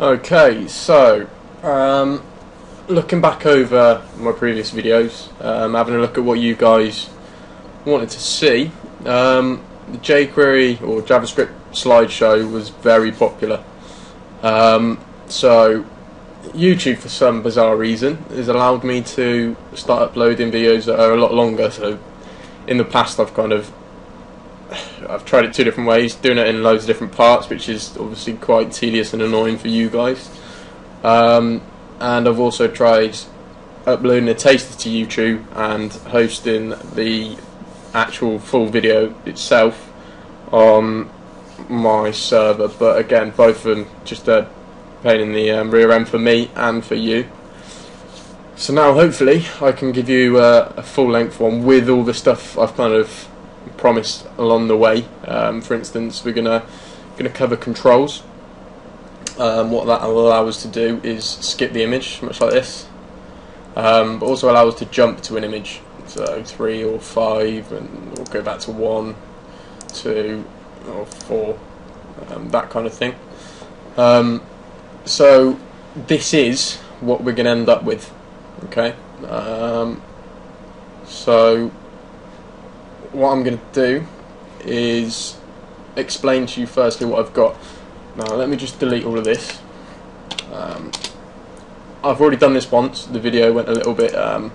Okay, so looking back over my previous videos, having a look at what you guys wanted to see, the jQuery or JavaScript slideshow was very popular. So YouTube, for some bizarre reason, has allowed me to start uploading videos that are a lot longer. So in the past I've tried it two different ways, doing it in loads of different parts, which is obviously quite tedious and annoying for you guys. And I've also tried uploading a taster to YouTube and hosting the actual full video itself on my server. But again, both of them just a pain in the rear end for me and for you. So now hopefully I can give you a full length one with all the stuff I've kind of promised along the way. For instance, we're gonna cover controls. What that will allow us to do is skip the image, much like this, but also allow us to jump to an image, so 3 or 5, and we'll go back to 1, 2 or 4, that kind of thing. So this is what we're going to end up with. Okay, so what I'm going to do is explain to you firstly what I've got. Now let me just delete all of this. I've already done this once. The video went a little bit, well,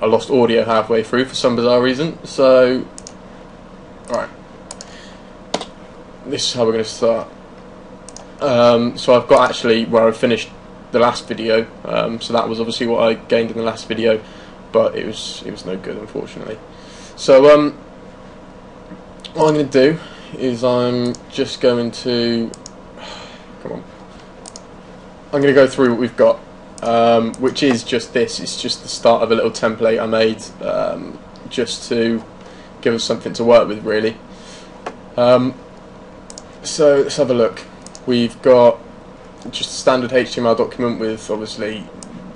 I lost audio halfway through for some bizarre reason. So, alright, this is how we're going to start. So I've got actually where I finished the last video, so that was obviously what I gained in the last video, but it was no good, unfortunately. So what I'm going to do is I'm just going to I'm going to go through what we've got, which is just this. It's just the start of a little template I made, just to give us something to work with, really. So let's have a look. We've got just a standard HTML document with obviously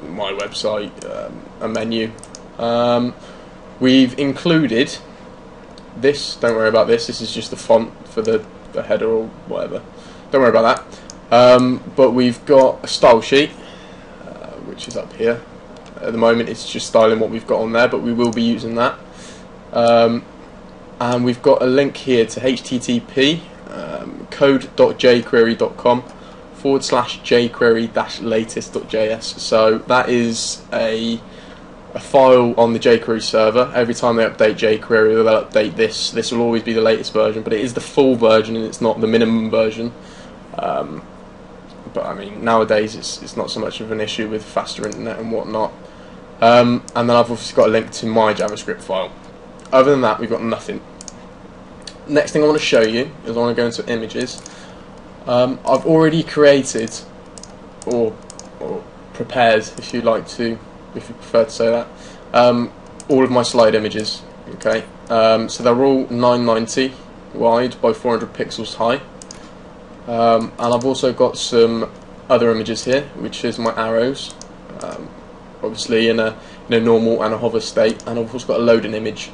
my website, a menu. We've included this, don't worry about this, this is just the font for the header or whatever, don't worry about that. But we've got a style sheet, which is up here. At the moment it's just styling what we've got on there, but we will be using that. And we've got a link here to http code.jquery.com/jquery-latest.js. So that is a file on the jQuery server. Every time they update jQuery, they'll update this. This will always be the latest version, but it is the full version and it's not the minimum version. But I mean, nowadays it's not so much of an issue with faster internet and whatnot. And then I've obviously got a link to my JavaScript file. Other than that, we've got nothing. Next thing I want to show you is I want to go into images. I've already created, or prepared, if you like to, if you prefer to say that, all of my slide images. Okay, so they're all 990 wide by 400 pixels high, and I've also got some other images here, which is my arrows, obviously in a normal and a hover state, and I've also got a loading image.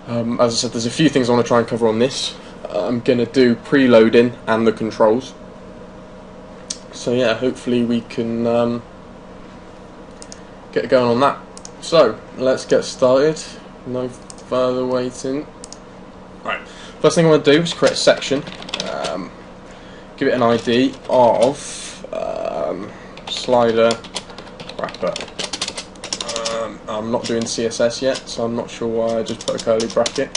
As I said, there's a few things I want to try and cover on this. I'm going to do preloading and the controls. So yeah, hopefully we can get going on that. So let's get started. No further waiting. Right. First thing I want to do is create a section. Give it an ID of slider wrapper. I'm not doing CSS yet, so I'm not sure why I just put a curly bracket.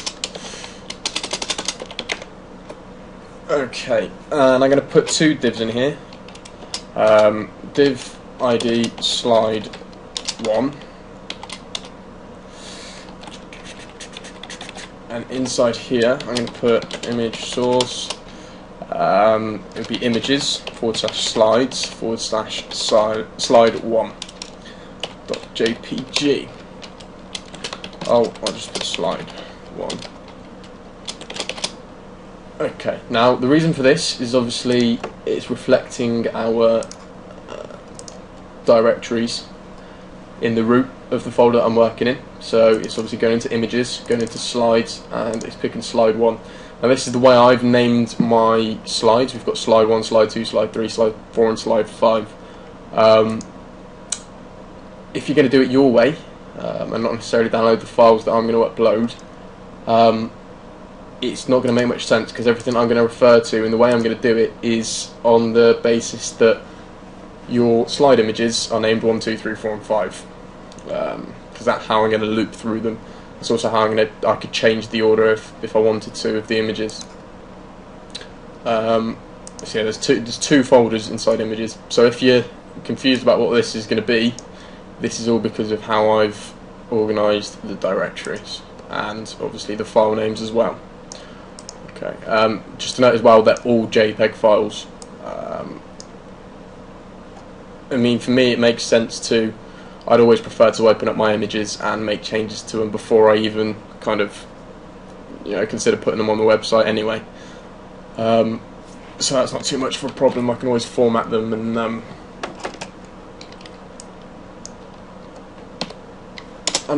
Okay, and I'm going to put two divs in here. Div ID slide 1, and inside here I'm going to put image source. It would be images/slides/slide1.jpg. Oh, I'll just put slide 1. Okay, now the reason for this is obviously it's reflecting our directories in the root of the folder I'm working in. So it's obviously going into images, going into slides, and it's picking slide 1. Now this is the way I've named my slides. We've got slide 1, slide 2, slide 3, slide 4 and slide 5. If you're going to do it your way, and not necessarily download the files that I'm going to upload, it's not going to make much sense, because everything I'm going to refer to and the way I'm going to do it is on the basis that your slide images are named 1, 2, 3, 4 and 5, because that's how I'm going to loop through them. It's also how I could change the order if I wanted to of the images. So yeah, there's two folders inside images. So if you're confused about what this is going to be, this is all because of how I've organised the directories and obviously the file names as well. Okay. Just to note as well, they're all JPEG files. I mean, for me, it makes sense to. I'd always prefer to open up my images and make changes to them before I even kind of, consider putting them on the website anyway. So that's not too much of a problem. I can always format them and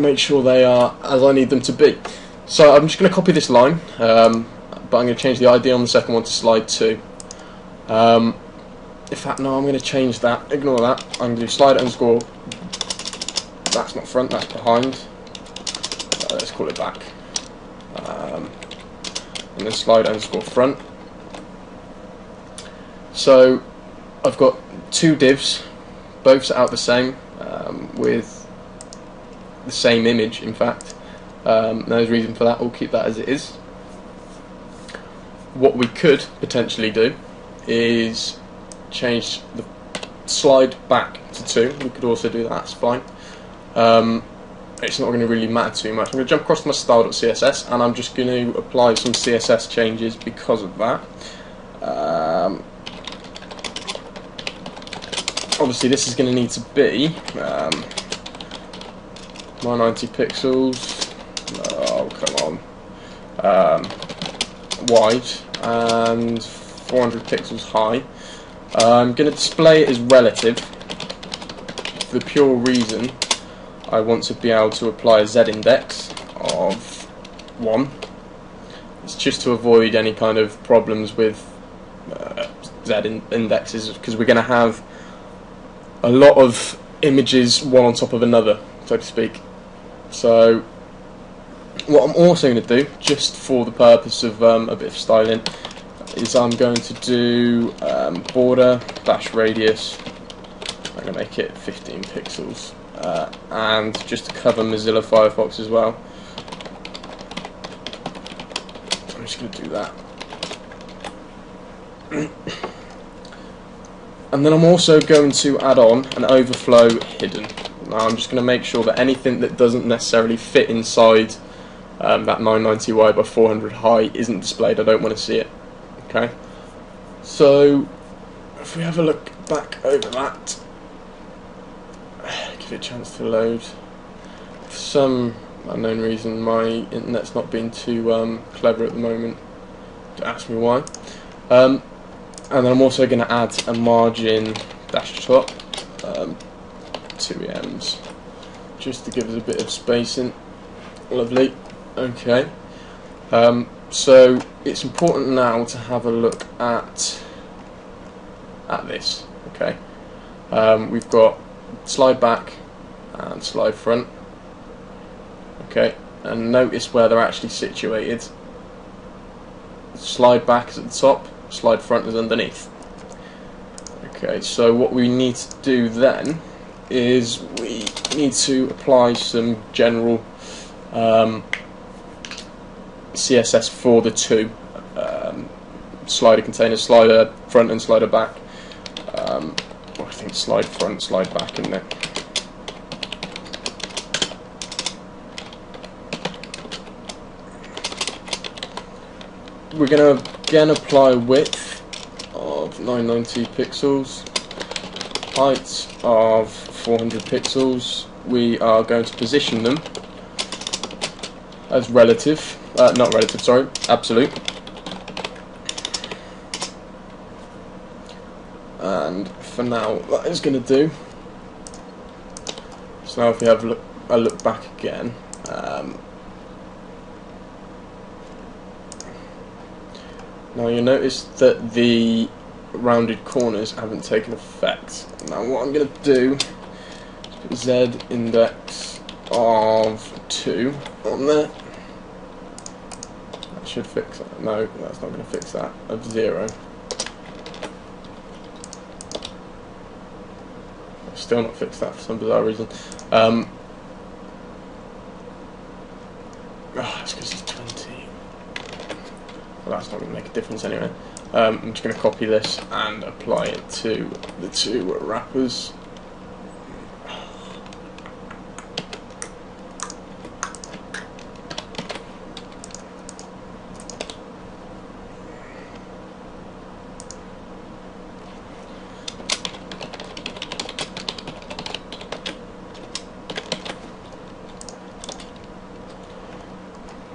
make sure they are as I need them to be. So I'm just going to copy this line, but I'm going to change the ID on the second one to slide 2. In fact, no, I'm going to change that. Ignore that. I'm going to do slide underscore. That's not front, that's behind. Let's call it back. And then slide underscore front. So I've got two divs, both set out the same, with the same image, in fact. There's a reason for that, we'll keep that as it is. What we could potentially do is change the slide back to 2. We could also do that, that's fine. It's not going to really matter too much. I'm going to jump across to my style.css and I'm just going to apply some CSS changes because of that. Obviously this is going to need to be 990 pixels, oh come on, wide and 400 pixels high. I'm going to display it as relative for the pure reason I want to be able to apply a z-index of 1. It's just to avoid any kind of problems with z-indexes, because we're going to have a lot of images one on top of another, so to speak. So what I'm also going to do, just for the purpose of a bit of styling, is I'm going to do border dash radius. I'm going to make it 15 pixels. And just to cover Mozilla Firefox as well, I'm just going to do that. And then I'm also going to add on an overflow hidden. Now I'm just going to make sure that anything that doesn't necessarily fit inside that 990 wide by 400 high isn't displayed. I don't want to see it. Okay. So if we have a look back over that. Give it a chance to load. For some unknown reason my internet's not being too clever at the moment. Don't ask me why. And then I'm also going to add a margin dash top, 2 EMs, just to give us a bit of spacing. Lovely. Okay. So it's important now to have a look at this. Okay. We've got slide back and slide front. Okay, and notice where they're actually situated. Slide back is at the top, slide front is underneath. Okay, so what we need to do then is we need to apply some general CSS for the two slider containers, slider front and slider back. I think slide front, slide back, isn't it? We're going to again apply width of 990 pixels, height of 400 pixels. We are going to position them as relative, not relative, sorry, absolute. And for now, that is going to do. So now if we have a look back again, Now you'll notice that the rounded corners haven't taken effect. Now what I'm going to do is put z index of 2 on there. That should fix that. No, that's not going to fix that. Of 0. I've still not fixed that for some bizarre reason. It's because it's 20. Well, that's not going to make a difference anyway. I'm just going to copy this and apply it to the two wrappers.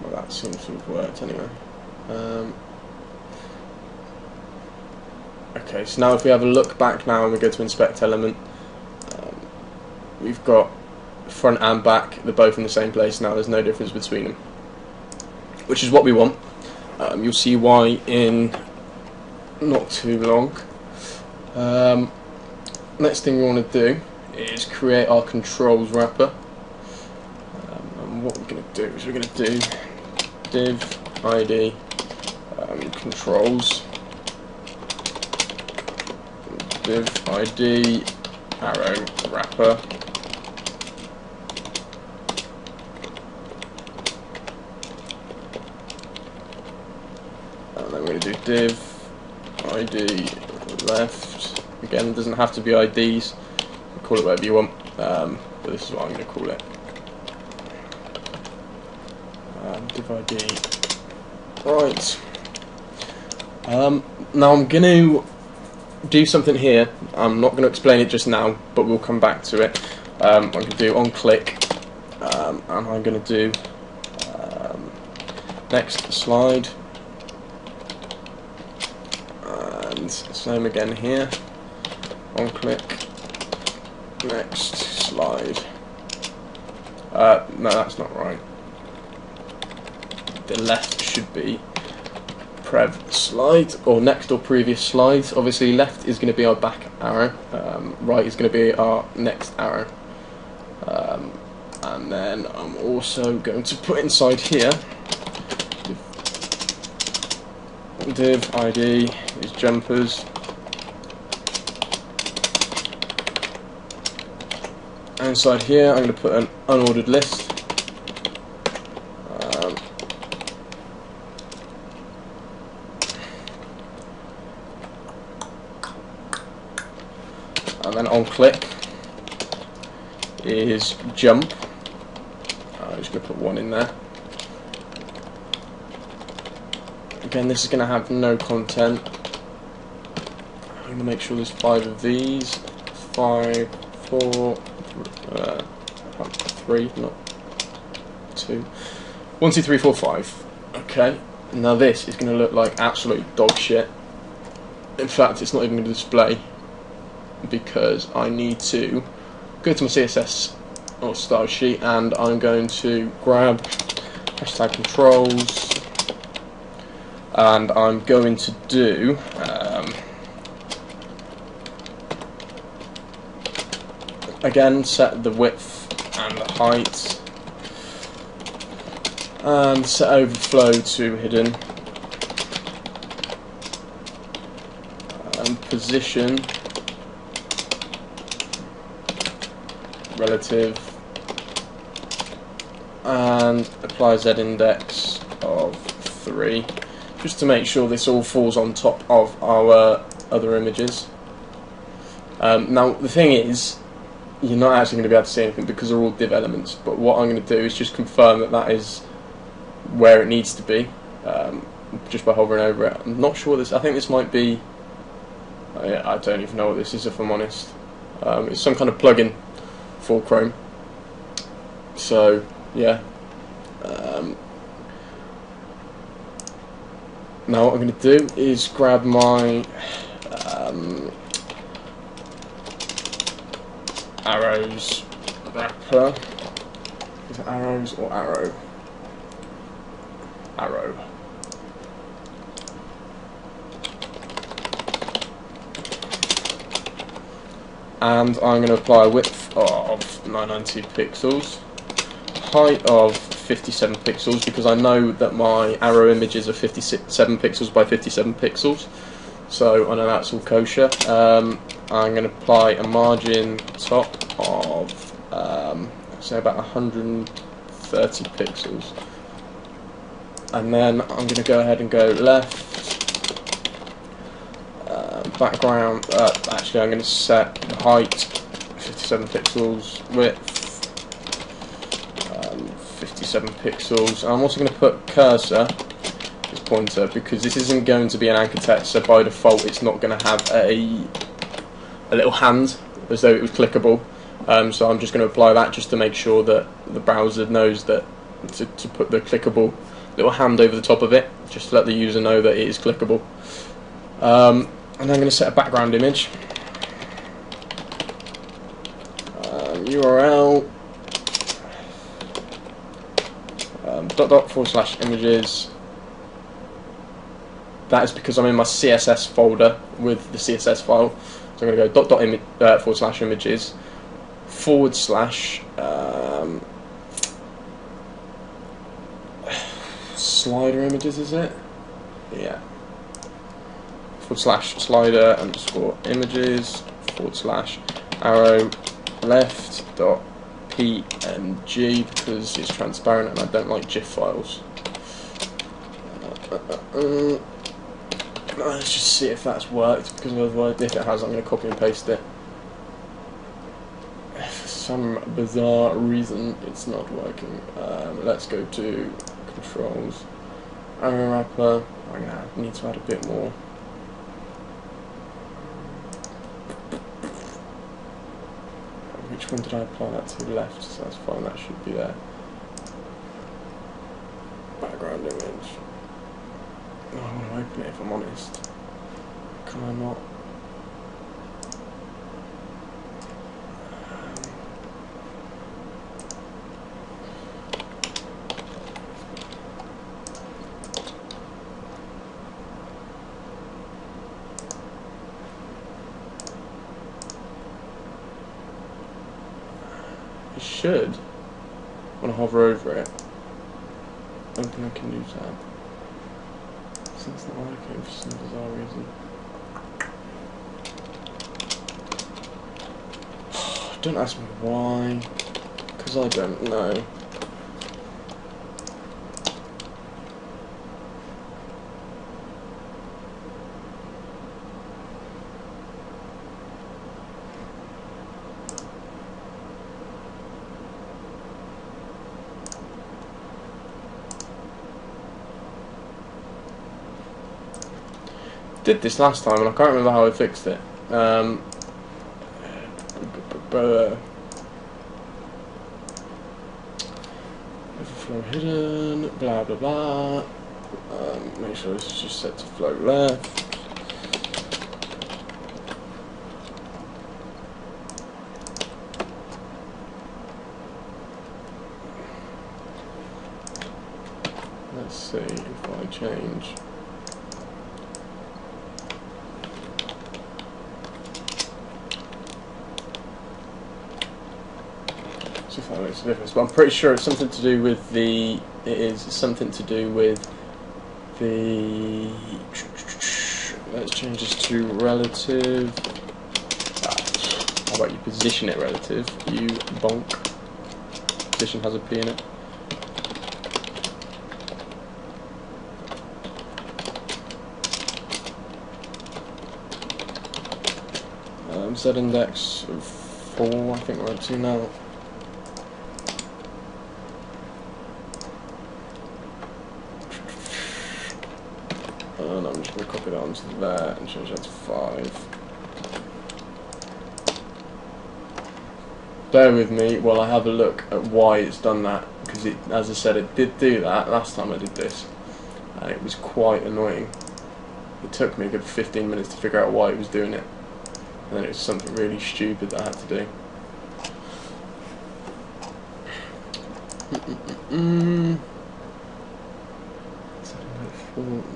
Well, that seems to have worked anyway. Okay, so now if we have a look back now and we go to inspect element, we've got front and back, they're both in the same place now, there's no difference between them, which is what we want. You'll see why in not too long. Next thing we want to do is create our controls wrapper, and what we're going to do is we're going to do div id controls, div id arrow wrapper, and then we're going to do div id left. Again, it doesn't have to be IDs, you can call it whatever you want, but this is what I'm going to call it. Div id right. Now I'm going to do something here. I'm not going to explain it just now, but we'll come back to it. I'm going to do on click, and I'm going to do next slide, and same again here. On click, next slide. No, that's not right. The left should be prev slide, or next or previous slides. Obviously left is going to be our back arrow, right is going to be our next arrow, and then I'm also going to put inside here div id is jumpers, and inside here I'm going to put an unordered list. And then on click is jump. I'm just going to put 1 in there. Again, this is going to have no content. I'm going to make sure there's 5 of these. 5, 4, 3, not 2. 1, 2, 3, 4, 5. Okay. Now this is going to look like absolute dog shit. In fact, it's not even going to display, because I need to go to my CSS or style sheet, and I'm going to grab hashtag controls, and I'm going to do again set the width and the height, and set overflow to hidden, and position relative, and apply z index of 3, just to make sure this all falls on top of our other images. Now the thing is, you're not actually going to be able to see anything because they're all div elements, but what I'm going to do is just confirm that that is where it needs to be, just by hovering over it. I'm not sure this, I think this might be, I don't even know what this is if I'm honest. It's some kind of plugin for Chrome. So yeah. Now what I'm going to do is grab my arrows wrapper. Is it arrows or arrow? Arrow. and I'm going to apply a width of 992 pixels, height of 57 pixels, because I know that my arrow images are 57 pixels by 57 pixels, so I know that's all kosher. I'm going to apply a margin top of say about 130 pixels, and then I'm going to go ahead and go left, background, actually I'm going to set the height 57 pixels, width 57 pixels, and I'm also going to put cursor, this pointer, because this isn't going to be an anchor text, so by default it's not going to have a little hand as though it was clickable, so I'm just going to apply that just to make sure that the browser knows that to put the clickable little hand over the top of it, just to let the user know that it is clickable. And I'm going to set a background image, URL /images. That is because I'm in my CSS folder with the CSS file, so I'm going to go /images / slider images, is it? Yeah. /slider underscore images / arrow left dot png, because it's transparent and I don't like GIF files. Let's just see if that's worked, because otherwise, if it has, I'm going to copy and paste it. For some bizarre reason it's not working. Let's go to controls, arrow wrapper. I'm going to need to add a bit more. Which one did I apply that to? Left, so that's fine, that should be there. Background image. Oh, I want to open it if I'm honest. Can I not? It should, when I hover over it. I don't think I can use that. So it's not working for some bizarre reason. Don't ask me why, because I don't know. Did this last time and I can't remember how I fixed it. Overflow hidden, blah blah blah. Make sure this is just set to flow left. Let's see if I change. If that makes a difference, but I'm pretty sure it's something to do with the. It's something to do with the. Let's change this to relative. How about you position it relative? You bonk. Position has a P in it. Z index of 4. I think we're up to now. And I'm just going to copy that onto there and change that to 5. Bear with me while I have a look at why it's done that, because it, as I said, it did do that last time I did this, and it was quite annoying. It took me a good 15 minutes to figure out why it was doing it, and then it was something really stupid that I had to do.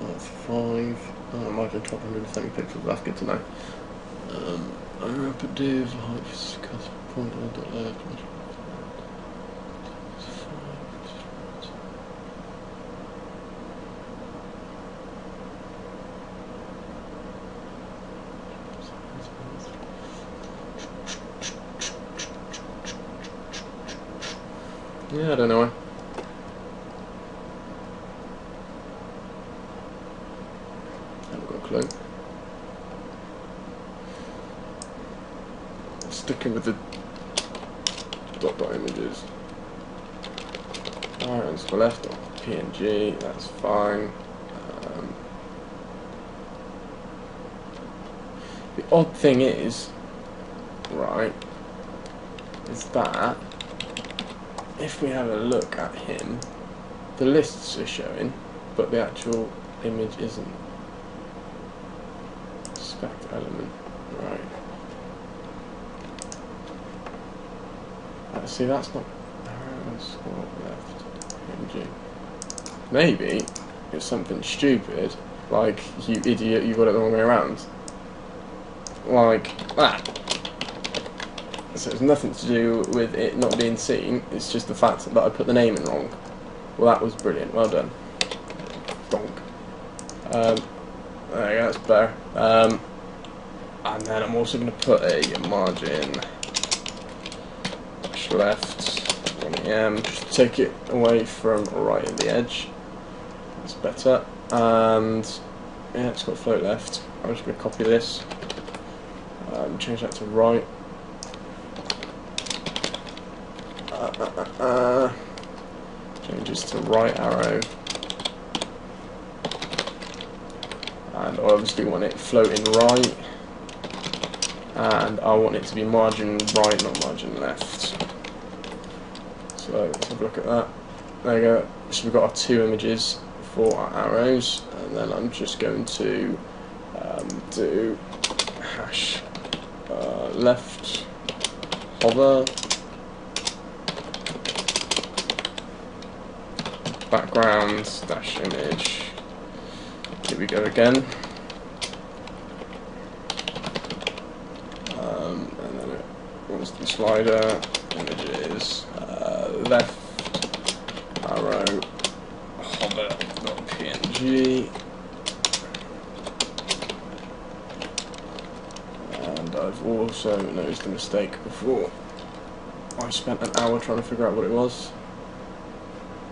That's 5. Oh, margin top 130 pixels, that's good to know. Up a div height point on the left. Yeah, I don't know. Haven't got a clue. Sticking with the dot images. Arrows to the left, PNG, that's fine. The odd thing is, right, is that if we have a look at him, the lists are showing, but the actual image isn't. Spec element, right. See, that's not arrows or left PNG. Maybe it's something stupid, like, you idiot, you got it the wrong way around. Like that. So it's nothing to do with it not being seen, it's just the fact that I put the name in wrong. Well, that was brilliant, well done. Donk. There you go, that's better. And then I'm also going to put a margin left 1 EM, just take it away from right at the edge. That's better. And yeah, it's got float left. I'm just going to copy this, change that to right. Changes to right arrow. And I obviously want it floating right. And I want it to be margin right, not margin left. So let's have a look at that. There you go. So we've got our two images for our arrows, and then I'm just going to do hash left hover background dash image. Here we go again. And then it wants the slider images left arrow hover.png, and I've also noticed a mistake before. I spent an hour trying to figure out what it was.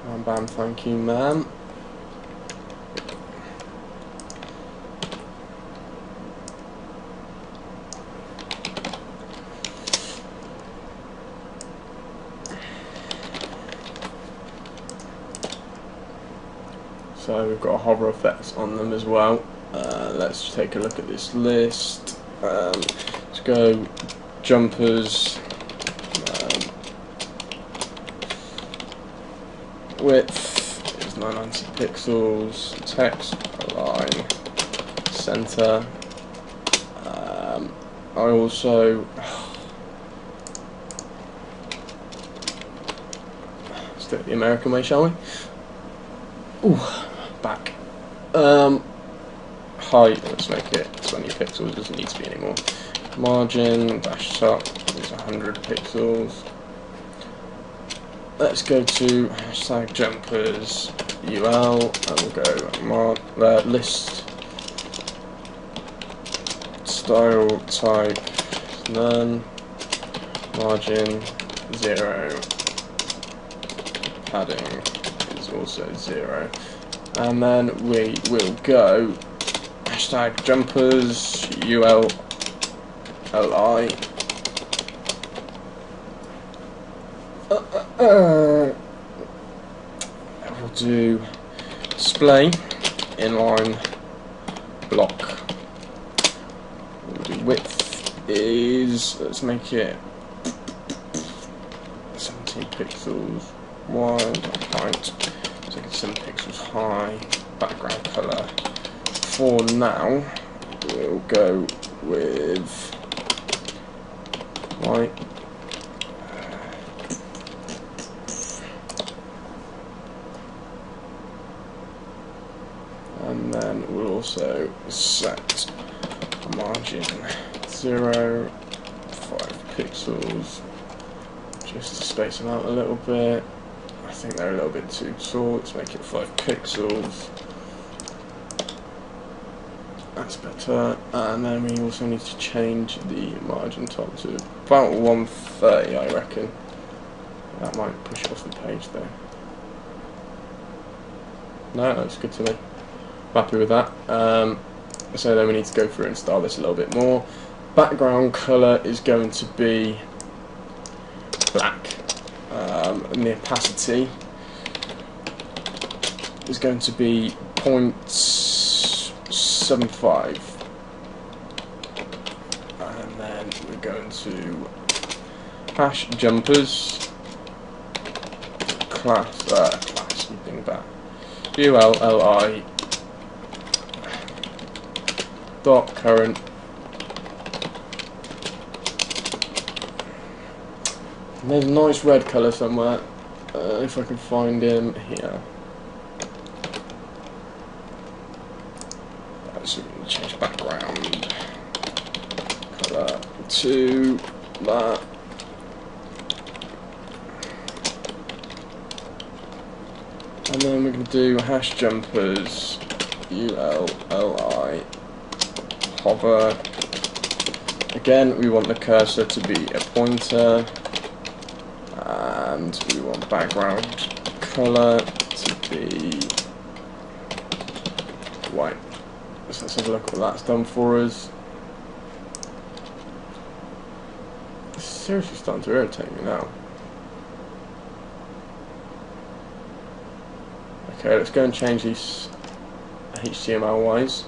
Bam bam, thank you ma'am. So we've got hover effects on them as well. Let's take a look at this list. Let's go jumpers, width is 990 pixels, text align center. I also let's do it the American way, shall we? Ooh, back. Height, let's make it 20 pixels, doesn't need to be anymore. Margin, dash top is 100 pixels. Let's go to hashtag jumpers UL, and we'll go list style type none, margin 0, padding is also 0, and then we will go hashtag jumpers UL li. We'll do display inline block. We'll do width is, let's make it 17 pixels wide, height, take it 7 pixels high, background colour. For now, we'll go with white. And then we'll also set margin 0, 5 pixels, just to space them out a little bit. I think they're a little bit too tall. Let's make it 5 pixels. That's better. And then we also need to change the margin top to about 130, I reckon. That might push it off the page though. No, that looks good to me. I'm happy with that. So then we need to go through and style this a little bit more. Background colour is going to be black. And the opacity is going to be 0.75. And then we're going to hash jumpers class you think that ULLI dot current. And there's a nice red colour somewhere, if I can find him here. So we're going to change background colour to that. And then we're going to do hash jumpers ULLI hover. Again, we want the cursor to be a pointer, and we want background colour to be white. So let's have a look at what that's done for us. It's seriously starting to irritate me now. Okay, let's go and change these HTML wise.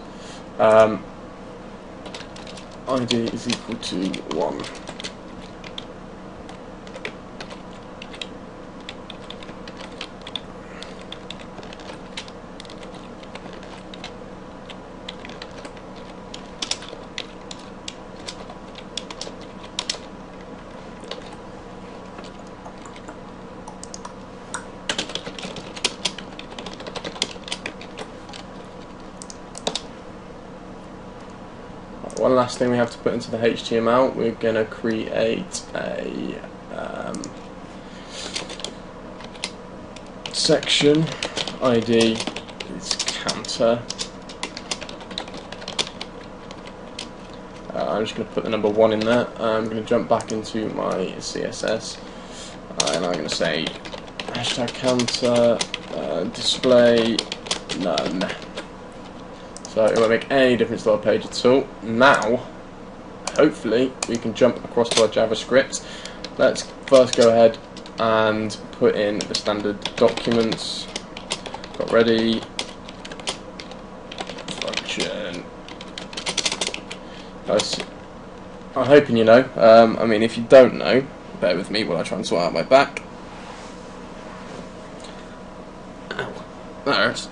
ID is equal to 1. One last thing we have to put into the HTML, we're going to create a section. ID is counter. I'm just going to put the number 1 in there. I'm going to jump back into my CSS and I'm going to say hashtag counter display none. So it won't make any difference to our page at all. Now, hopefully, we can jump across to our JavaScript. Let's first go ahead and put in the standard documents. Got ready. Function. I'm hoping you know. I mean, if you don't know, bear with me while I try and sort out my back. Ow. That hurts.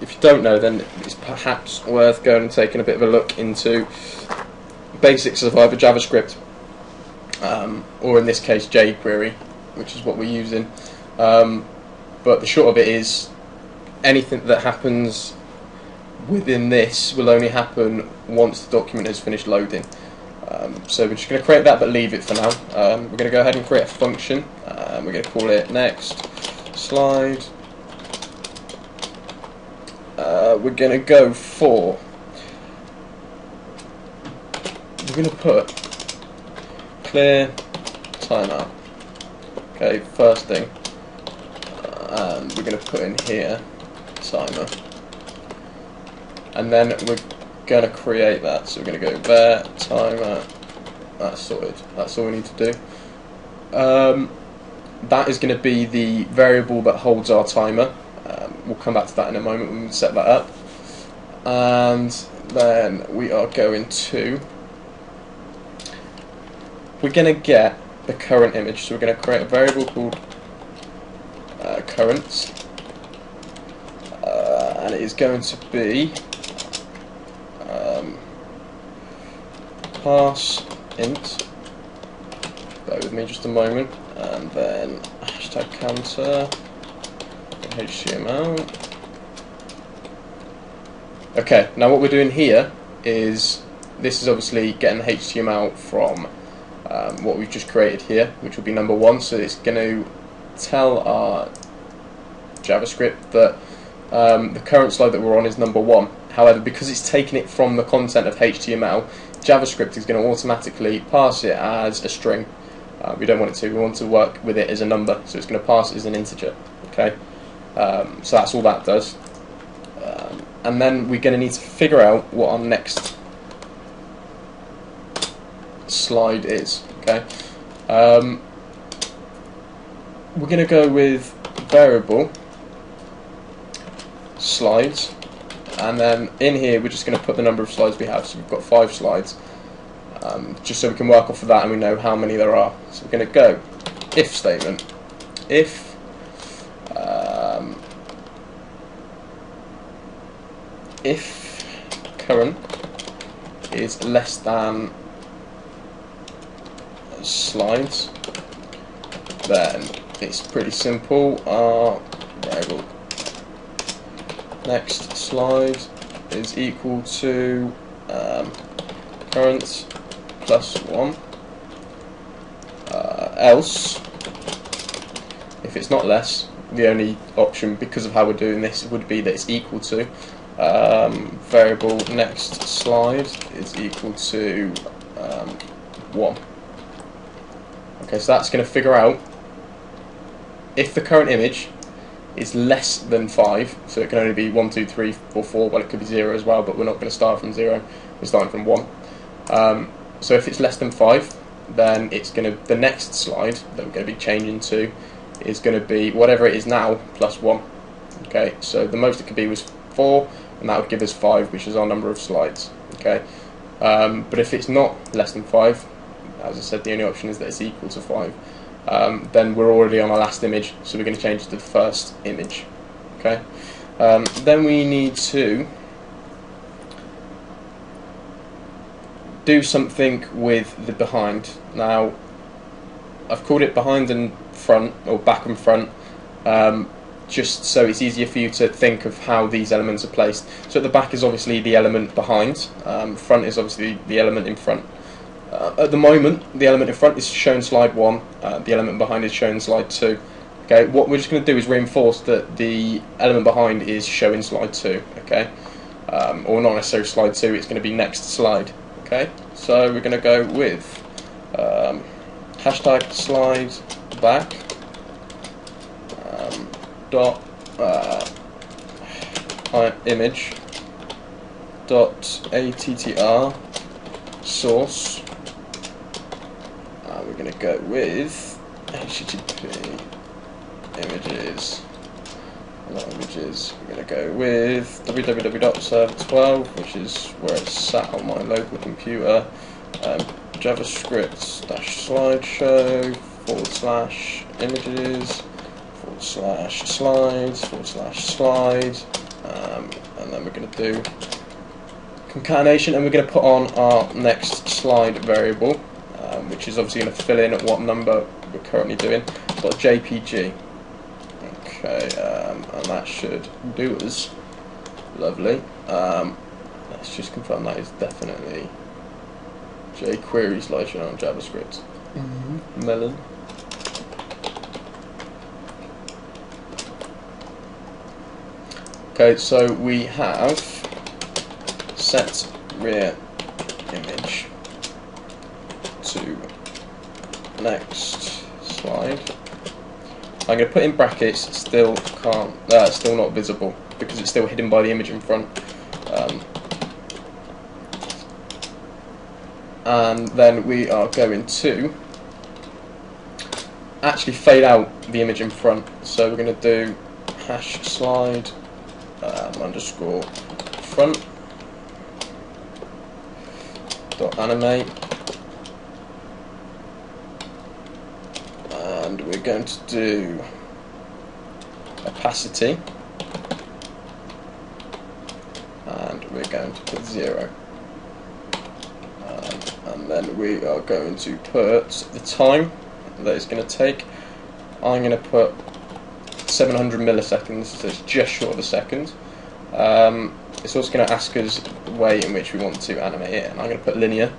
If you don't know, then it's perhaps worth going and taking a bit of a look into basics of either JavaScript or in this case jQuery, which is what we're using. But the short of it is anything that happens within this will only happen once the document has finished loading. So we're just going to create that but leave it for now. We're going to go ahead and create a function. We're going to call it next slide. We're going to go for, we're going to put clear timeout. Okay, first thing, and we're going to put in here timer, and then we're going to create that. So we're going to go there, timer. That's sorted. That's all we need to do. That is going to be the variable that holds our timer. We'll come back to that in a moment when we set that up. And then we are going to, we're going to get the current image. So we're going to create a variable called current, and it is going to be pass int. Bear with me just a moment, and then hashtag counter. HTML. Okay, now what we're doing here is this is obviously getting the HTML from what we've just created here, which will be number 1. So it's going to tell our JavaScript that the current slide that we're on is number 1. However, because it's taken it from the content of HTML, JavaScript is going to automatically pass it as a string. We don't want it to. We want to work with it as a number, so it's going to pass it as an integer. Okay, so that's all that does. And then we're going to need to figure out what our next slide is. Okay, we're going to go with variable slides, and then in here we're just going to put the number of slides we have. So we've got 5 slides, just so we can work off of that and we know how many there are. So we're going to go if statement, if current is less than slides, then it's pretty simple. Our variable next slide is equal to current plus 1. Else, if it's not less, the only option, because of how we're doing this, would be that it's equal to variable next slide is equal to 1. Okay, so that's going to figure out if the current image is less than 5, so it can only be 1, 2, 3, 4, 4, well it could be 0 as well, but we're not going to start from 0, we're starting from 1. So if it's less than 5, then it's going to, the next slide that we're going to be changing to is going to be whatever it is now plus 1. Okay, so the most it could be was 4, and that would give us 5, which is our number of slides. Okay, but if it's not less than 5, as I said, the only option is that it's equal to 5. Then we're already on our last image, so we're going to change it to the first image. Okay, then we need to do something with the behind. Now, I've called it behind and front, or back and front, just so it's easier for you to think of how these elements are placed. So at the back is obviously the element behind, front is obviously the element in front. At the moment, the element in front is shown slide 1, the element behind is shown slide 2. Okay, what we're just going to do is reinforce that the element behind is showing slide 2. Okay, or not necessarily slide 2, it's going to be next slide. Okay, so we're going to go with hashtag slide back dot image dot attr source. We're going to go with http images. We're going to go with www.server12, which is where it's sat on my local computer. JavaScript /slideshow /images /slides /slide, and then we're going to do concatenation, and we're going to put on our next slide variable, which is obviously going to fill in at what number we're currently doing. .jpg. Okay, and that should do us. Lovely. Let's just confirm that is definitely jQuery slideshow on JavaScript. Melon. Okay, so we have set rear image to next slide. I'm going to put in brackets still not visible, because it's still hidden by the image in front. And then we are going to actually fade out the image in front. So we're going to do hash slide underscore front dot animate, and we're going to do opacity, and we're going to put 0. And then we are going to put the time that it's going to take. I'm going to put 700 milliseconds, so it's just short of a second. it's also going to ask us the way in which we want to animate it, and I'm going to put linear.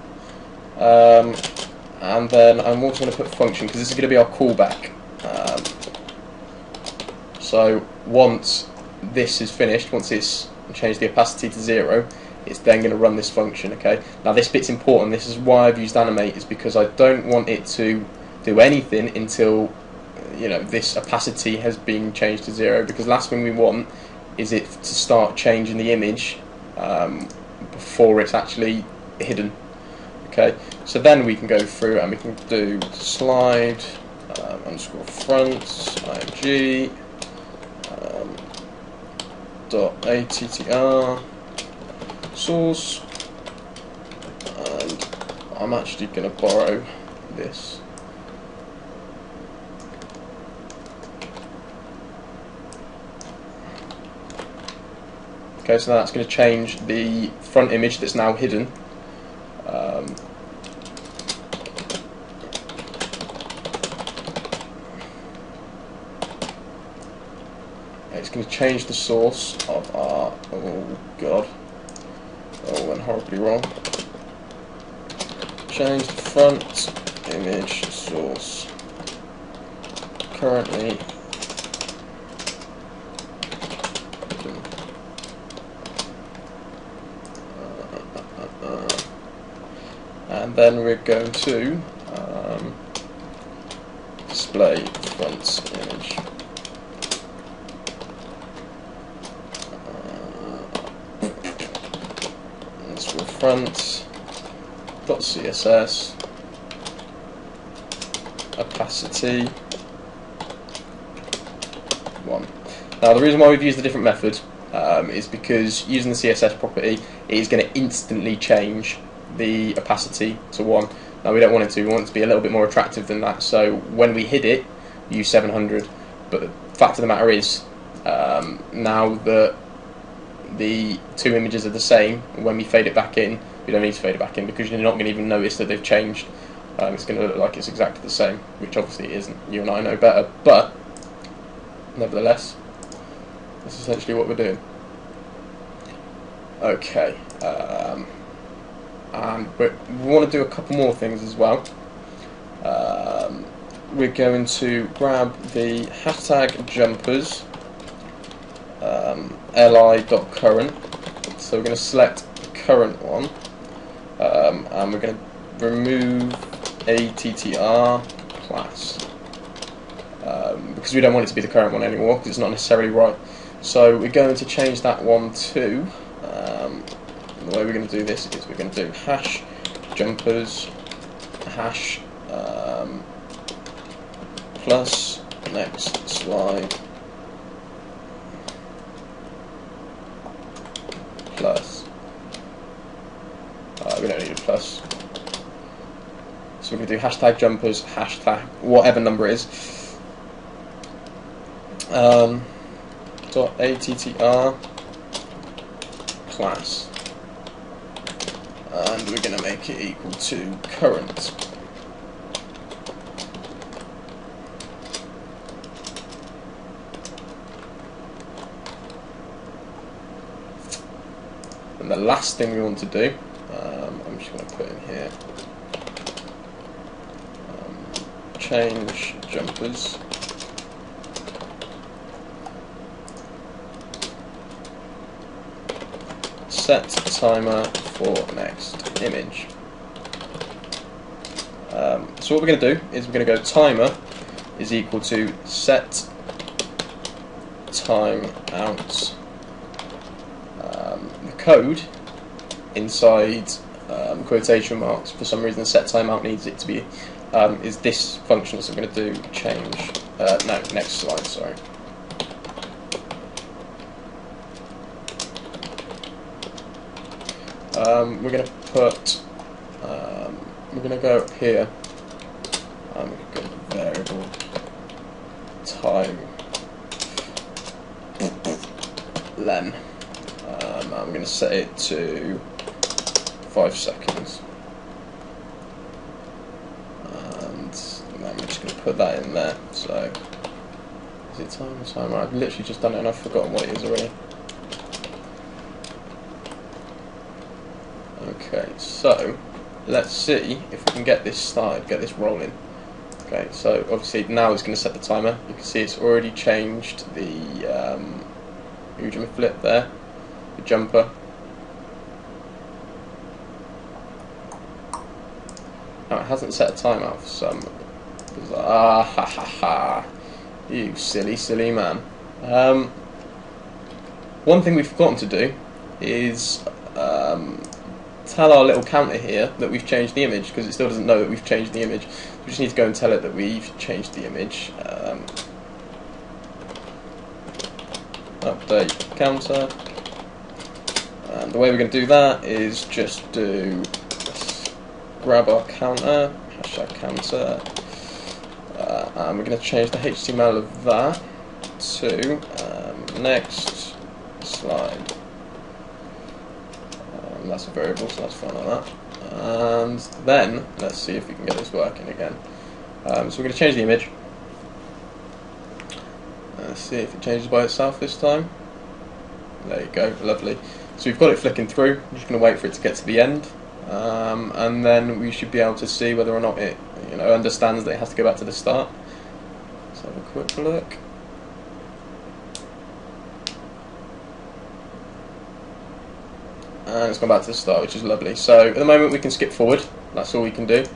And then I'm also going to put function, because this is going to be our callback. So once this is finished, once it's changed the opacity to 0, it's then going to run this function. Okay. Now this bit's important. This is why I've used animate, is because I don't want it to do anything until this opacity has been changed to 0. Because the last thing we want is it to start changing the image before it's actually hidden. Okay, so then we can go through and we can do slide underscore front img dot attr source, and I'm actually going to borrow this. Okay, so that's going to change the front image that's now hidden. It's going to change the source of our, oh god, oh, went horribly wrong. Change the front image source. Currently and then we're going to display front image. Front.css opacity 1. Now the reason why we've used a different method is because using the CSS property, it is going to instantly change the opacity to 1. Now we don't want it to. We want it to be a little bit more attractive than that. So when we hid it, we use 700. But the fact of the matter is, now that the two images are the same, when we fade it back in, we don't need to fade it back in, because you're not going to even notice that they've changed. It's going to look like it's exactly the same, which obviously it isn't. You and I know better, but nevertheless, that's essentially what we're doing. Okay, and we want to do a couple more things as well. We're going to grab the hashtag jumpers li.current, so we're going to select the current one, and we're going to remove attr class, because we don't want it to be the current one anymore, because it's not necessarily right. So we're going to change that one to, the way we're going to do this is we're going to do hash jumpers hash plus next slide plus, we don't need a plus, so we're going to do hashtag jumpers hashtag whatever number it is dot attr class, and we're going to make it equal to current. And the last thing we want to do, I'm just going to put in here, change jumpers set timer for next image. So what we're going to do is we're going to go timer is equal to set time out. The code inside quotation marks, for some reason set timeout needs it to be, is this function. So I'm going to do change, no, next slide, sorry. We're going to put, we're going to go up here, and we're going to variable time len. I'm going to set it to 5 seconds, and I'm just going to put that in there. So, is it timer? I've literally just done it and I've forgotten what it is already. Okay, so let's see if we can get this started, get this rolling. Okay, so obviously now it's going to set the timer. You can see it's already changed the flip there, the jumper. Oh, it hasn't set a timeout for some. Ha ha ha! You silly man. One thing we've forgotten to do is tell our little counter here that we've changed the image, because it still doesn't know that we've changed the image. We just need to go and tell it that we've changed the image. Update counter. And the way we're going to do that is just grab our counter, hashtag counter, and we're going to change the HTML of that to next slide. That's a variable, so that's fine like that. And then let's see if we can get this working again. So we're going to change the image. Let's see if it changes by itself this time. There you go, lovely. So we've got it flicking through. I'm just going to wait for it to get to the end, and then we should be able to see whether or not it, understands that it has to go back to the start. Let's have a quick look. And it's gone back to the start, which is lovely. So at the moment we can skip forward. That's all we can do,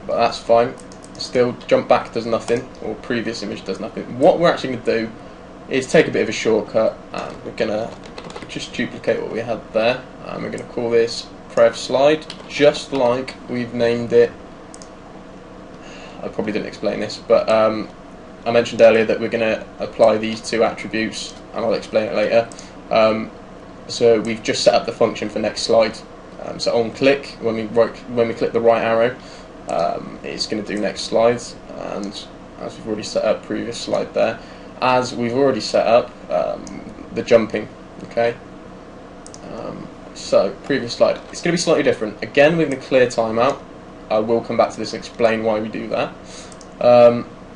but that's fine. Still, jump back does nothing, or previous image does nothing. What we're actually going to do is take a bit of a shortcut, and we're going to just duplicate what we had there, and we're going to call this prev slide, just like we've named it. I probably didn't explain this, but I mentioned earlier that we're going to apply these two attributes, and I'll explain it later. So we've just set up the function for next slide. So on click, when we click the right arrow, it's going to do next slide, and as we've already set up previous slide there, as we've already set up the jumping. Okay. So previous slide, it's going to be slightly different. Again, we're going to clear timeout. I will come back to this and explain why we do that.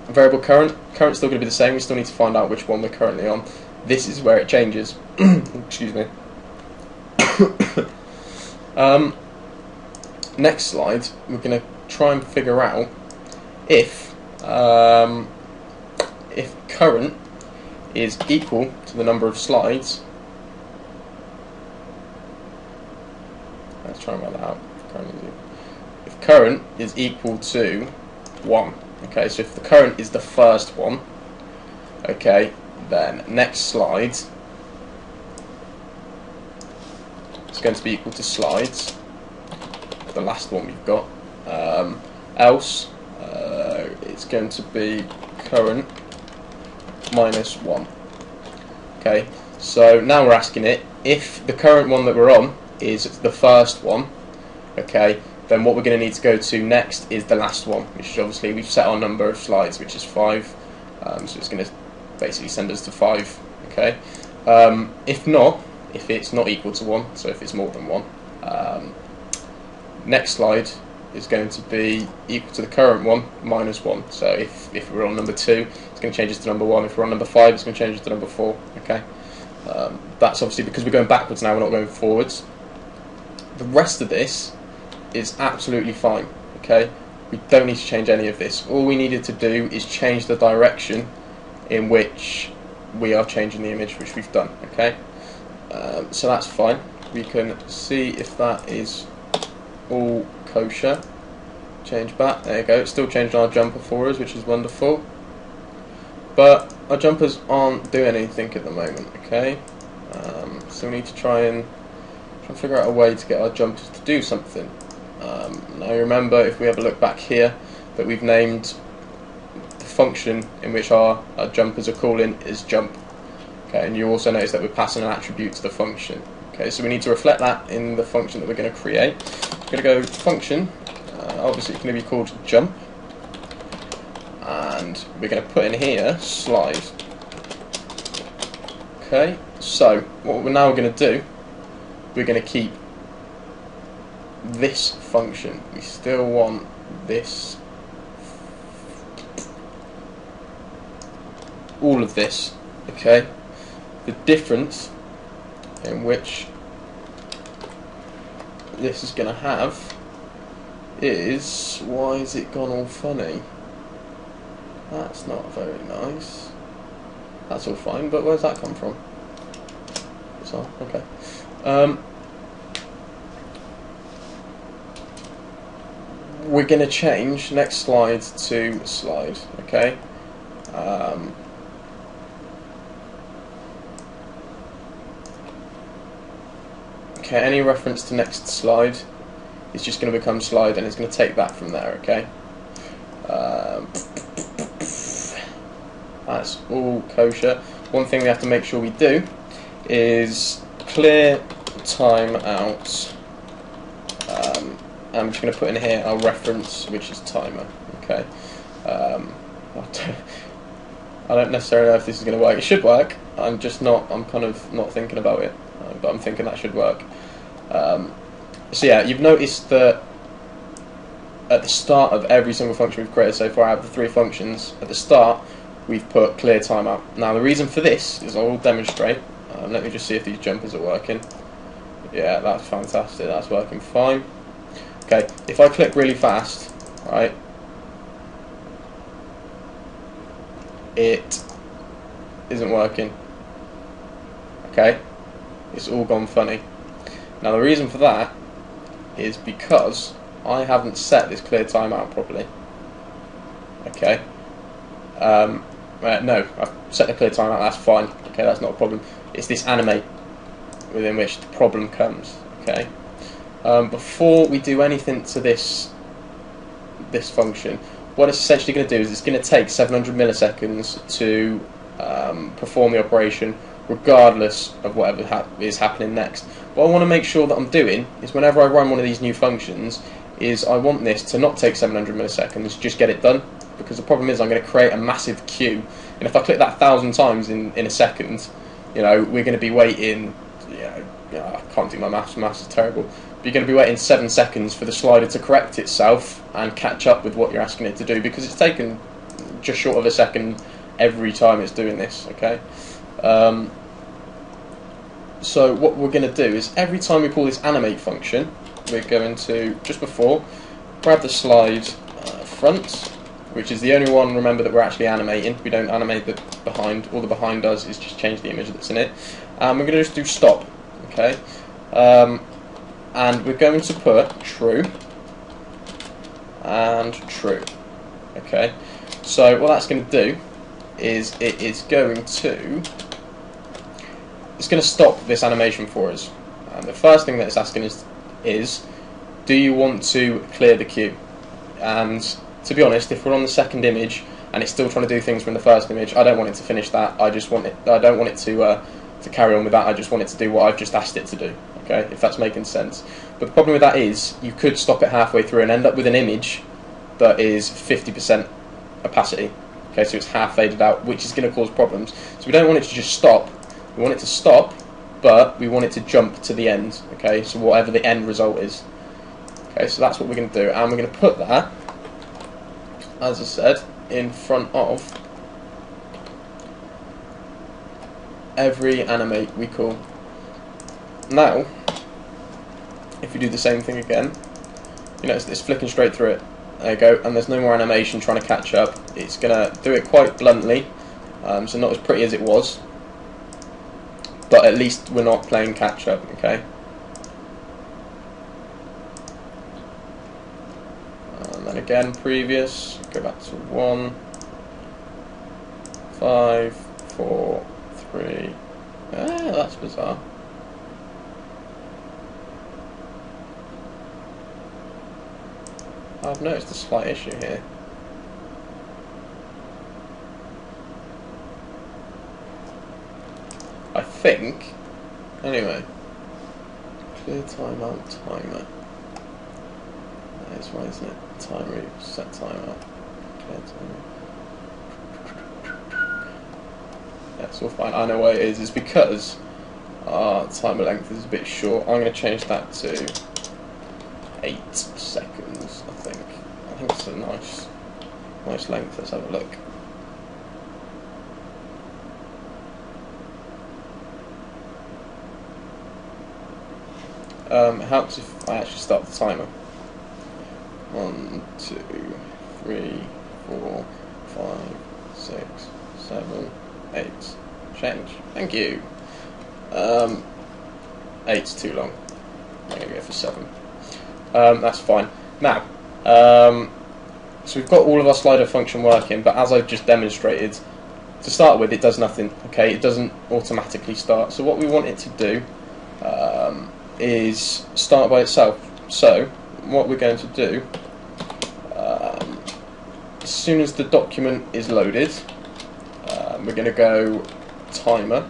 Variable current's still going to be the same. We still need to find out which one we're currently on. This is where it changes. Excuse me. Next slide, we're going to try and figure out if current is equal to the number of slides. Let's try and work that out. If current is equal to 1, okay, so if the current is the first one, okay, then next slide is going to be equal to slides, the last one we've got, else it's going to be current minus 1. Okay, so now we're asking it if the current one that we're on is the first one, okay, then what we're going to need to go to next is the last one, which is obviously we've set our number of slides, which is 5, so it's going to basically send us to 5. Okay, if it's not equal to 1, so if it's more than 1, next slide is going to be equal to the current one minus 1. So if we're on number 2, it's going to change us to number 1. If we're on number 5, it's going to change us to number 4. Okay, that's obviously because we're going backwards now, we're not going forwards. The rest of this is absolutely fine. Okay, we don't need to change any of this. All we needed to do is change the direction in which we are changing the image, which we've done. Okay, so that's fine. We can see if that is all kosher. Change back, there you go. It's still changed our jumper for us, which is wonderful, but our jumpers aren't doing anything at the moment. Okay, so we need to try and figure out a way to get our jumpers to do something. Now remember, if we have a look back here, that we've named the function in which our jumpers are calling is jump. Okay, and you also notice that we're passing an attribute to the function. Okay, so we need to reflect that in the function that we're going to create. We're going to go function, obviously it's going to be called jump, and we're going to put in here slide. Okay, so what we're now going to do, we're going to keep this function. We still want this, all of this. Okay, the difference in which this is going to have is, why is it gone all funny? That's not very nice. That's all fine, but where's that come from? So, okay. We're going to change next slide to slide, okay? Okay, any reference to next slide is just going to become slide, and it's going to take that from there, okay? That's all kosher. One thing we have to make sure we do is clear timeout. I'm just going to put in here our reference, which is timer. Okay. I don't necessarily know if this is going to work. It should work. I'm kind of not thinking about it, but I'm thinking that should work. So yeah, you've noticed that at the start of every single function we've created so far, out of the 3 functions, at the start we've put clear timeout. Now the reason for this is I will demonstrate. Let me just see if these jumpers are working. Yeah, that's fantastic. That's working fine. Okay, if I click really fast, right, it isn't working. Okay, it's all gone funny. Now the reason for that is because I haven't set this clear timeout properly. Okay. No, I've set the clear timeout. That's fine. Okay, that's not a problem. It's this animate within which the problem comes. Okay. Before we do anything to this function, what it's essentially going to do is it's going to take 700 milliseconds to perform the operation, regardless of whatever is happening next. What I want to make sure that I'm doing is whenever I run one of these new functions, is I want this to not take 700 milliseconds, just get it done. Because the problem is I'm going to create a massive queue, and if I click that 1,000 times in a second, you know, we're going to be waiting. I can't do my maths. Maths is terrible. But you're going to be waiting 7 seconds for the slider to correct itself and catch up with what you're asking it to do, because it's taken just short of a second every time it's doing this. Okay. So what we're going to do is every time we call this animate function, we're going to, just before, grab the slide front, which is the only one, remember, that we're actually animating. We don't animate the behind. All the behind does is just change the image that's in it. We're going to just do stop, okay? And we're going to put true and true, okay? So what that's going to do is it's going to stop this animation for us. And the first thing that it's asking is do you want to clear the queue? And to be honest, if we're on the second image and it's still trying to do things from the first image, I don't want it to finish that. I don't want it to carry on with that. I just want it to do what I've just asked it to do. Okay, if that's making sense. But the problem with that is you could stop it halfway through and end up with an image that is 50% opacity. Okay, so it's half faded out, which is going to cause problems. So we don't want it to just stop. We want it to stop, but we want it to jump to the end. Okay, so whatever the end result is. Okay, so that's what we're going to do, and we're going to put that, as I said, in front of every animate we call. Now, if you do the same thing again, you know, it's flicking straight through it. There you go, and there's no more animation trying to catch up. It's going to do it quite bluntly, so not as pretty as it was, but at least we're not playing catch up, okay? And then again, previous, go back to 1, 5, 4, 3. That's bizarre. I've noticed a slight issue here. I think, anyway, clear timeout timer. That is right, isn't it? Timer, set timeout. Clear timer. Yeah, it's all fine. I know why it is. It's because our timer length is a bit short. I'm going to change that to 8 seconds, I think. I think it's a nice length. Let's have a look. It helps if I actually start the timer. 1, 2, 3, 4, 5, 6, 7, 8. Change. Thank you. 8's too long. I'm going to go for 7. That's fine. Now, so we've got all of our slider function working, but as I've just demonstrated, to start with, it does nothing. Okay, it doesn't automatically start. So what we want it to do is start by itself. So what we're going to do, as soon as the document is loaded, we're going to go timer,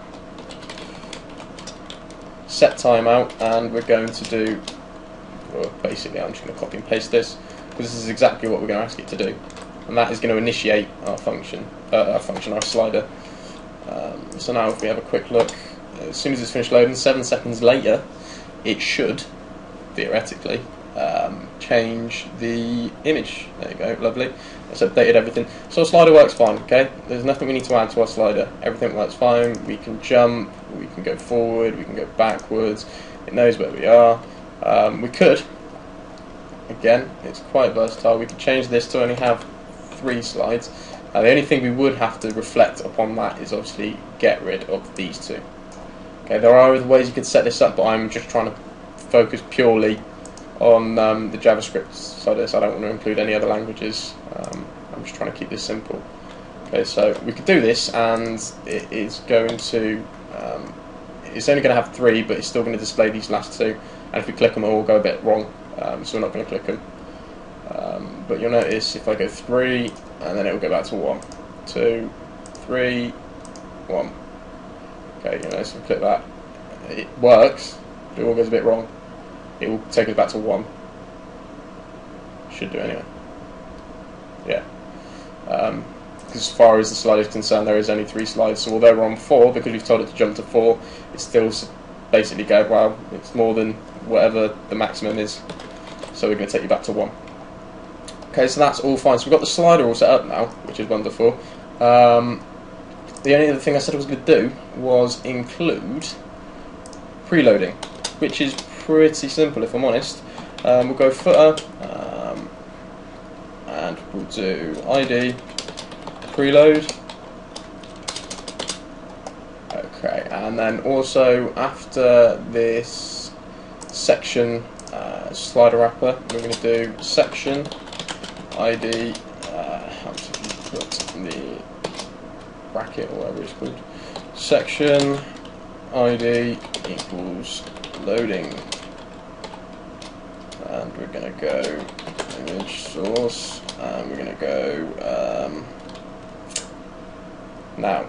set timeout, and we're going to do, well, basically I'm just going to copy and paste this, because this is exactly what we're going to ask it to do, and that is going to initiate our function, our slider. So now if we have a quick look, as soon as it's finished loading, 7 seconds later, it should, theoretically, change the image. There you go, lovely. It's updated everything. So our slider works fine, okay? There's nothing we need to add to our slider. Everything works fine. We can jump, we can go forward, we can go backwards. It knows where we are. We could, again, it's quite versatile. We could change this to only have 3 slides. The only thing we would have to reflect upon that is obviously get rid of these 2. Okay, there are other ways you could set this up, but I'm just trying to focus purely on the JavaScript side of this. I don't want to include any other languages. I'm just trying to keep this simple. Okay, so we could do this, and it is going to, it's only going to have 3, but it's still going to display these last 2. And if we click them, it will go a bit wrong, so we're not going to click them. But you'll notice if I go 3, and then it will go back to 1, 2, 3, 1. Okay, you know, so click that. It works, but it all goes a bit wrong. It will take us back to 1. Should do anyway. Yeah. Because as far as the slide is concerned, there is only 3 slides. So although we're on 4, because we've told it to jump to 4, it's still basically go, well, it's more than whatever the maximum is. So we're going to take you back to 1. Okay, so that's all fine. So we've got the slider all set up now, which is wonderful. The only other thing I said I was going to do was include preloading, which is pretty simple if I'm honest. We'll go footer, and we'll do ID preload. Okay, and then also after this section slider wrapper, we're going to do section ID. How to put the bracket or whatever it's called. Section ID equals loading, and we're going to go image source, and we're going to go now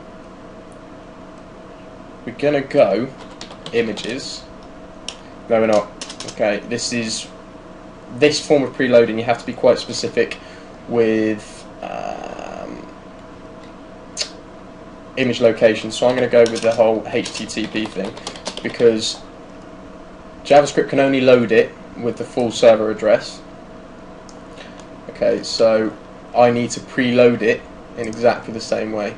we're going to go images. No, we're not. Okay, this form of preloading, you have to be quite specific with image location, so I'm going to go with the whole HTTP thing, because JavaScript can only load it with the full server address. Okay, so I need to preload it in exactly the same way.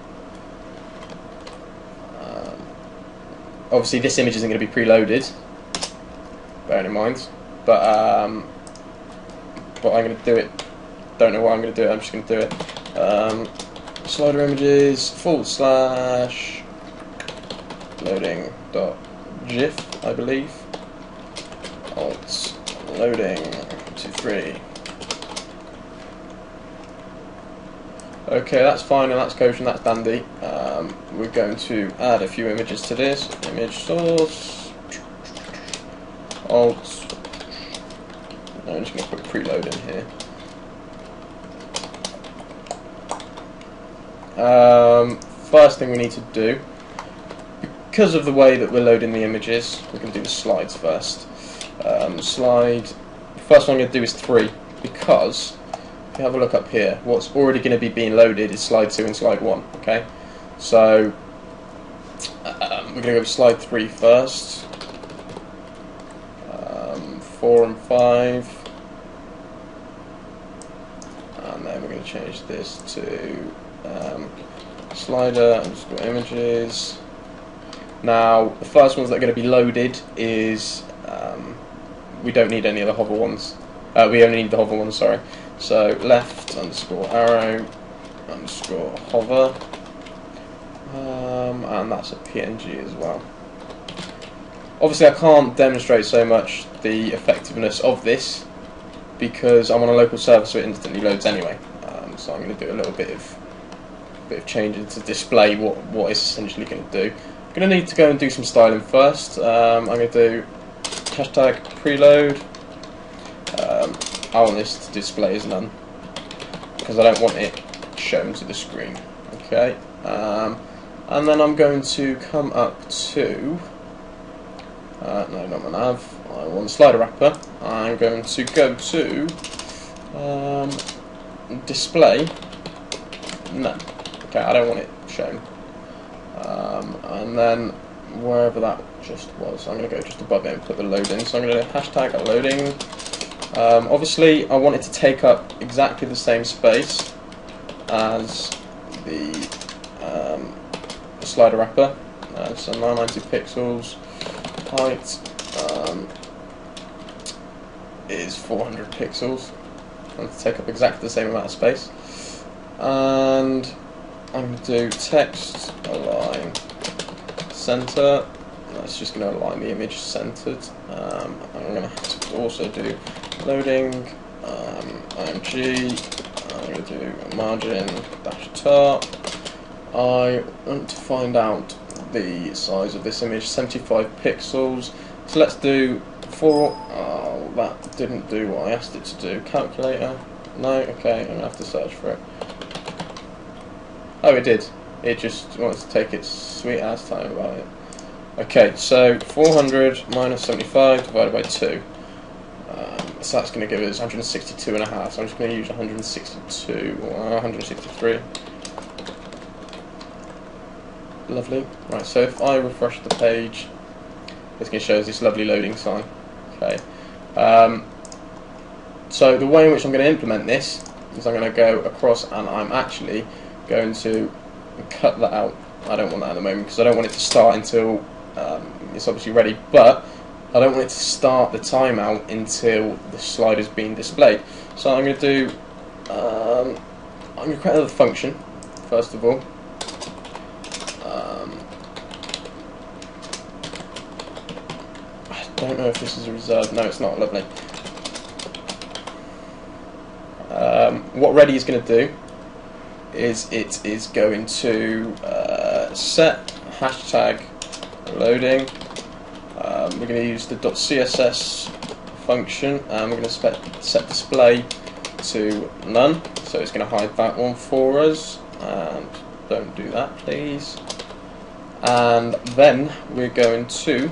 Obviously this image isn't going to be preloaded, bearing in mind, but I'm going to do it. Don't know what I'm going to do it, I'm just going to do it. Slider images / loading.gif, I believe. Alt loading 2, 3. Okay, that's fine and that's kosher and that's dandy. We're going to add a few images to this. Image source, alt. No, I'm just going to put preload in here. First thing we need to do, because of the way that we're loading the images, we're going to do the slides first. Slide. The first one I'm going to do is 3, because if you have a look up here, what's already going to be being loaded is slide 2 and slide 1. Okay, so we're going to go with slide 3 first. 4 and 5, and then we're going to change this to slider underscore images. Now the first ones that are going to be loaded is we don't need any of the hover ones. We only need the hover ones, sorry. So left underscore arrow underscore hover, and that's a PNG as well. Obviously I can't demonstrate so much the effectiveness of this because I'm on a local server, so it instantly loads anyway. So I'm going to do a little bit of changing to display what it's essentially going to do. I'm going to need to go and do some styling first. I'm going to do hashtag preload. I want this to display as none because I don't want it shown to the screen. Okay, and then I'm going to come up to no, not my nav. I want the slider wrapper. I'm going to go to display none. Okay, I don't want it shown. And then wherever that just was, I'm going to go just above it and put the load in. So I'm going to do hashtag loading. Obviously, I want it to take up exactly the same space as the slider wrapper. So 990 pixels. Height is 400 pixels. I want to take up exactly the same amount of space. And I'm going to do text align center. That's just going to align the image centered. I'm going to have to also do loading img. I'm going to do margin dash top. I want to find out the size of this image, 75 pixels. So let's do oh, that didn't do what I asked it to do. Calculator. No, okay, I'm going to have to search for it. Oh, it did. It just wants to take its sweet ass time about it. Okay, so 400 minus 75 divided by 2. So that's going to give us 162 and a half. So I'm just going to use 162 or 163. Lovely. Right, so if I refresh the page, it's going to show us this lovely loading sign. Okay. So the way in which I'm going to implement this is I'm going to go across and I'm actually going to cut that out. I don't want that at the moment because I don't want it to start until it's obviously ready, but I don't want it to start the timeout until the slider's being displayed. So I'm going to do, I'm going to create another function first of all. I don't know if this is a reserved. No, it's not. Lovely. What ready is going to do is it is going to set hashtag loading. We're going to use the .css function and we're going to set display to none, so it's going to hide that one for us, and don't do that please. And then we're going to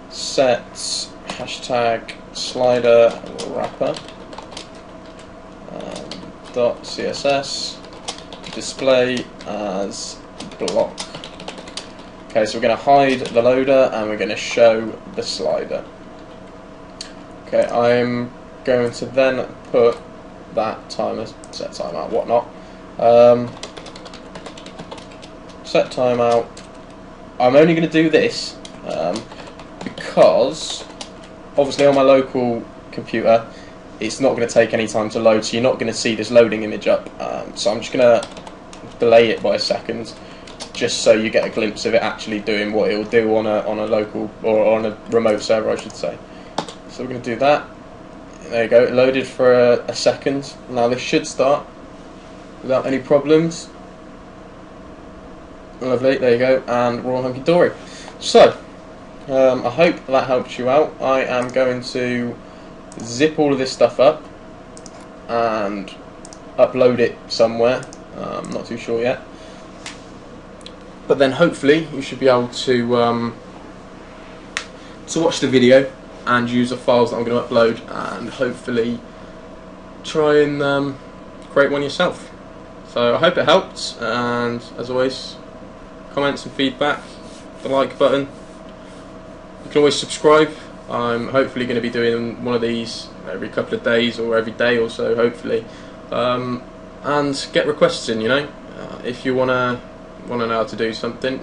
set hashtag slider wrapper .css display as block. Okay, so we're going to hide the loader and we're going to show the slider. Okay, I'm going to then put that timer, set timeout, whatnot. Set timeout. I'm only going to do this because obviously on my local computer it's not going to take any time to load, so you're not going to see this loading image up. So I'm just going to delay it by a second, just so you get a glimpse of it actually doing what it will do on a local or on a remote server, I should say. So we're going to do that. There you go. It loaded for a second. Now this should start without any problems. Lovely. There you go, and we're all hunky dory. So I hope that helps you out. I am going to zip all of this stuff up and upload it somewhere. I'm not too sure yet, but then hopefully you should be able to watch the video and use the files that I'm going to upload, and hopefully try and create one yourself. So I hope it helped, and as always, comments and feedback, the like button. You can always subscribe. I'm hopefully going to be doing one of these every couple of days or every day or so, hopefully. And get requests in, you know. If you wanna know how to do something,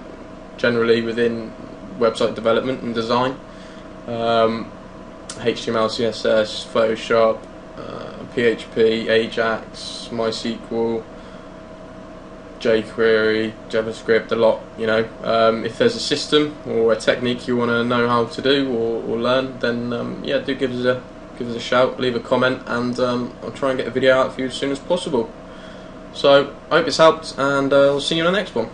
generally within website development and design, HTML, CSS, Photoshop, PHP, Ajax, MySQL, jQuery, JavaScript, a lot. If there's a system or a technique you want to know how to do or learn, then yeah, do give us a shout, leave a comment, and I'll try and get a video out for you as soon as possible. So I hope it's helped, and I'll see you in the next one.